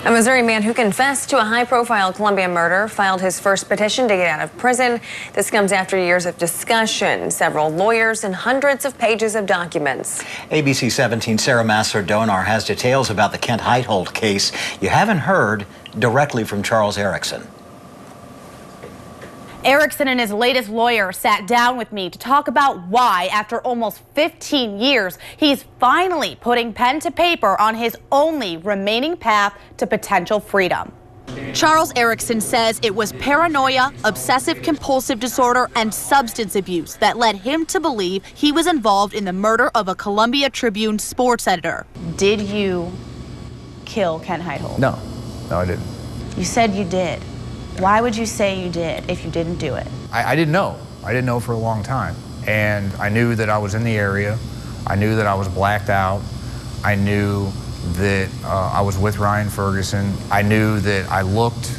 A Missouri man who confessed to a high-profile Columbia murder filed his first petition to get out of prison. This comes after years of discussion, several lawyers, and hundreds of pages of documents. ABC 17's Sarah Masser-Donar has details about the Kent Heitholt case you haven't heard directly from Charles Erickson. Erickson and his latest lawyer sat down with me to talk about why, after almost 15 years, he's finally putting pen to paper on his only remaining path to potential freedom. Charles Erickson says it was paranoia, obsessive-compulsive disorder, and substance abuse that led him to believe he was involved in the murder of a Columbia Tribune sports editor. Did you kill Kent Heitholt? No, I didn't. You said you did. Why would you say you did if you didn't do it? I didn't know. I didn't know for a long time. And I knew that I was in the area. I knew that I was blacked out. I knew that I was with Ryan Ferguson. I knew that I looked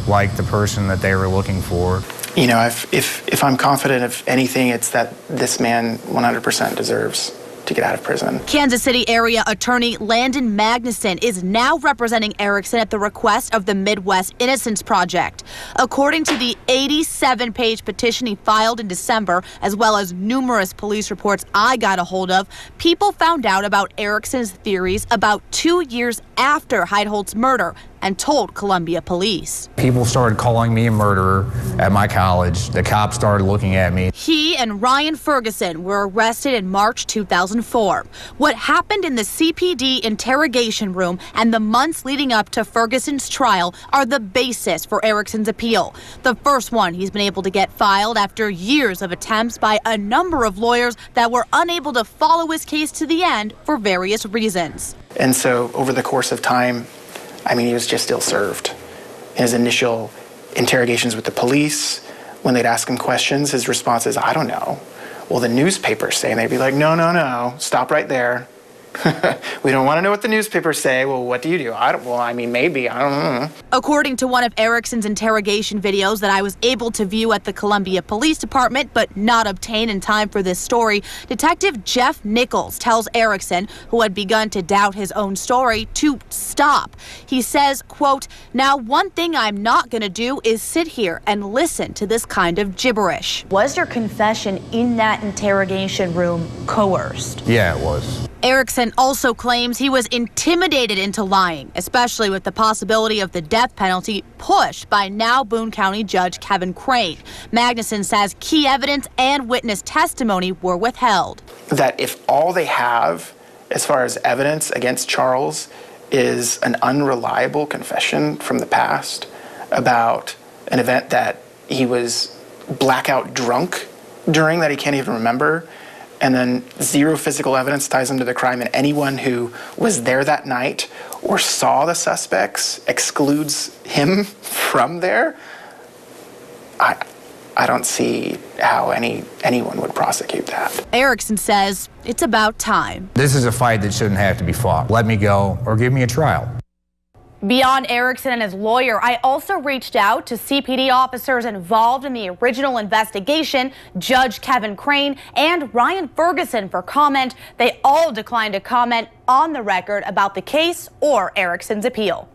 like the person that they were looking for. You know, if I'm confident of anything, it's that this man 100% deserves to get out of prison. Kansas City area attorney Landon Magnuson is now representing Erickson at the request of the Midwest Innocence Project. According to the 87-page petition he filed in December, as well as numerous police reports I got a hold of, people found out about Erickson's theories about 2 years after Heitholt's murder and told Columbia police. People started calling me a murderer at my college. The cops started looking at me. He and Ryan Ferguson were arrested in March 2004. What happened in the CPD interrogation room and the months leading up to Ferguson's trial are the basis for Erickson's appeal. The first one he's been able to get filed after years of attempts by a number of lawyers that were unable to follow his case to the end for various reasons. And so over the course of time, I mean, he was just ill served. In his initial interrogations with the police, when they'd ask him questions, his response is, I don't know. Well, the newspapers say, and they'd be like, no, stop right there. We don't want to know what the newspapers say. Well, what do you do? Maybe, I don't know. According to one of Erickson's interrogation videos that I was able to view at the Columbia Police Department but not obtain in time for this story, Detective Jeff Nichols tells Erickson, who had begun to doubt his own story, to stop. He says, quote, "Now, one thing I'm not going to do is sit here and listen to this kind of gibberish." Was your confession in that interrogation room coerced? Yeah, it was. Erickson also claims he was intimidated into lying, especially with the possibility of the death penalty pushed by now Boone County Judge Kevin Crane. Magnuson says key evidence and witness testimony were withheld. That if all they have as far as evidence against Charles is an unreliable confession from the past about an event that he was blackout drunk during that he can't even remember, and then zero physical evidence ties him to the crime, and anyone who was there that night or saw the suspects excludes him from there, I don't see how anyone would prosecute that. Erickson says it's about time. This is a fight that shouldn't have to be fought. Let me go or give me a trial. Beyond Erickson and his lawyer, I also reached out to CPD officers involved in the original investigation, Judge Kevin Crane and Ryan Ferguson, for comment. They all declined to comment on the record about the case or Erickson's appeal.